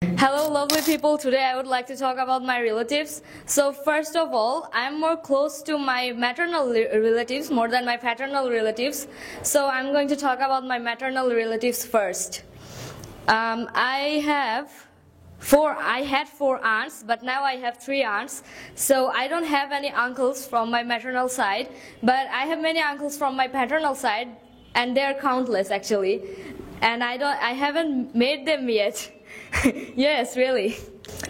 Hello, lovely people. Today I would like to talk about my relatives. So, first of all, I'm more close to my maternal relatives more than my paternal relatives. So, I'm going to talk about my maternal relatives first. I had four aunts, but now I have three aunts. So I don't have any uncles from my maternal side, but I have many uncles from my paternal side, and they're countless actually. And I haven't made them yet. Yes, really.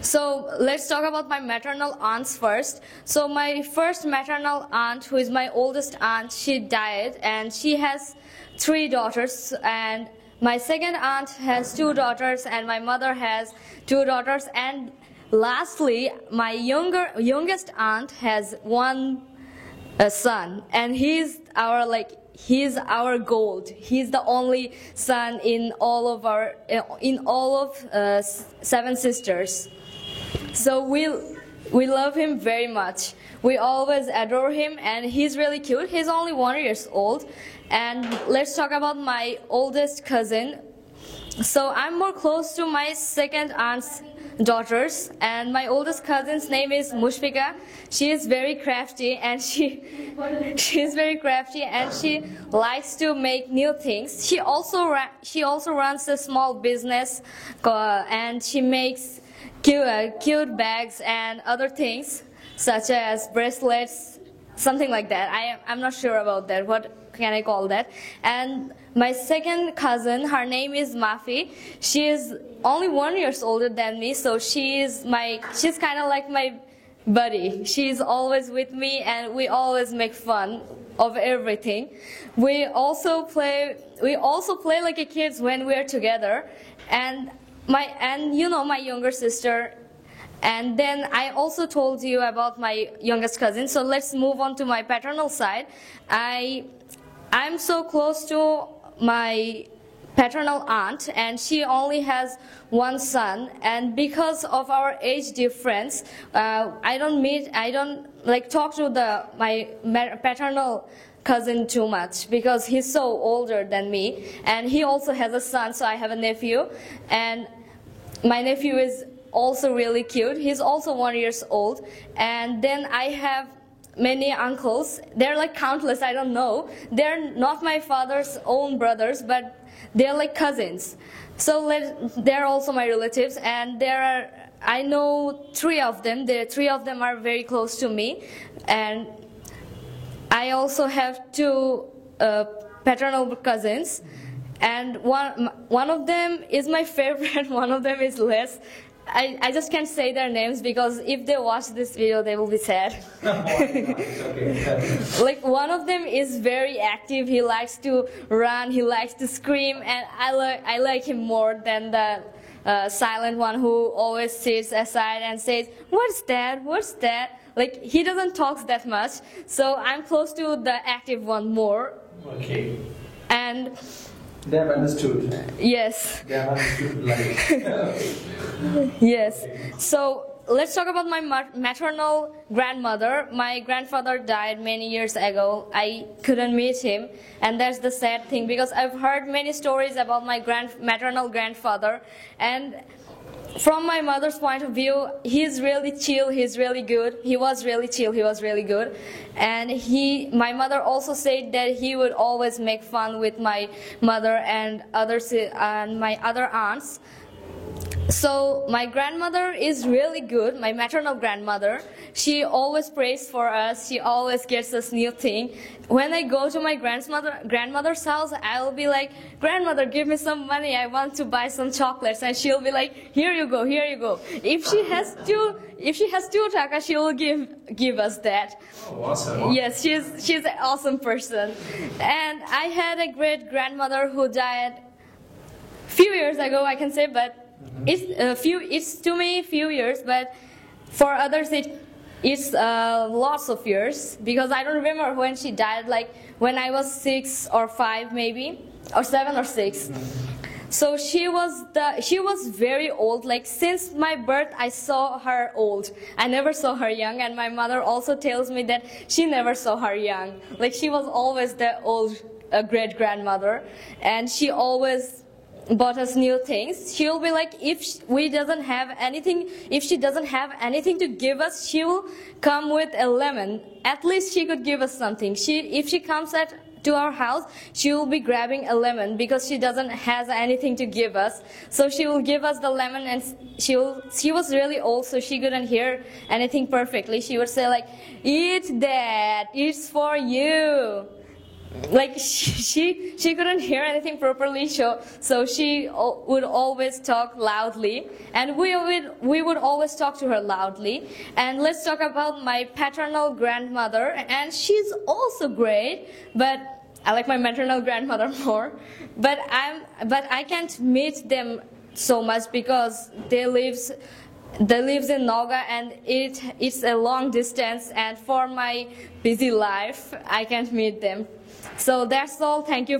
So let's talk about my maternal aunts first. So my first maternal aunt, who is my oldest aunt, she died, and she has three daughters, and my second aunt has two daughters, and my mother has two daughters, and lastly, my youngest aunt has one son, and he's our gold. He's the only son in all of seven sisters. So we love him very much. We always adore him, and he's really cute. He's only 1 year old. And let's talk about my oldest cousin. So I'm more close to my second aunt's daughters, and my oldest cousin's name is Mushfika. She is very crafty, and she's very crafty, and she likes to make new things. She also runs a small business, and she makes cute bags and other things such as bracelets, something like that. I'm not sure about that. What can I call that? And my second cousin, her name is Mafi. She is only 1 year older than me, so she's kind of like my buddy. She's always with me, and we always make fun of everything. We also play like a kids when we're together. And my younger sister. And then I also told you about my youngest cousin. So let's move on to my paternal side. I'm so close to my paternal aunt, and she only has one son. And because of our age difference, I don't talk to my paternal cousin too much because he's so older than me, and he also has a son. So I have a nephew, and my nephew is also really cute. He's also 1 year old. And then I have many uncles. They're like countless. I don't know. They're not my father's own brothers, but they're like cousins. So they're also my relatives, and I know three of them. Three of them are very close to me, and I also have two paternal cousins, and one of them is my favorite. One of them is less. I just can't say their names because if they watch this video, they will be sad. Like, one of them is very active. He likes to run. He likes to scream, and I like him more than the silent one who always sits aside and says, "What's that? What's that?" Like, he doesn't talk that much. So I'm close to the active one more. Okay. And they have understood. Yes. They have understood, like. Yes. So let's talk about my maternal grandmother. My grandfather died many years ago. I couldn't meet him, and that's the sad thing because I've heard many stories about my maternal grandfather, and from my mother's point of view, he's really chill, he's really good. He was really chill, he was really good. And my mother also said that he would always make fun with my mother and my other aunts. So my grandmother is really good, my maternal grandmother. She always prays for us. She always gets us new thing. When I go to my grandmother's house, I'll be like, "Grandmother, give me some money. I want to buy some chocolates." And she'll be like, "Here you go, here you go." If she has two taka, she will give us that. Oh, awesome. Yes, she's an awesome person. And I had a great grandmother who died few years ago, I can say, but it's to me few years, but for others it's lots of years because I don't remember when she died. Like when I was 6 or 5 maybe, or 7 or 6. So she was very old. Like since my birth, I saw her old. I never saw her young, and my mother also tells me that she never saw her young. Like she was always the old great grandmother, and she always bought us new things, she will be like, if she doesn't have anything to give us, she will come with a lemon. At least she could give us something. If she comes to our house, she will be grabbing a lemon because she doesn't has anything to give us. So she will give us the lemon, and she was really old, so she couldn't hear anything perfectly. She would say like, "Eat that, it's for you." Like she couldn't hear anything properly, so she would always talk loudly, and we would always talk to her loudly. And let's talk about my paternal grandmother, and she's also great, but I like my maternal grandmother more. But I can't meet them so much because they lives in Noga, and it's a long distance, and for my busy life I can't meet them. So that's all. Thank you.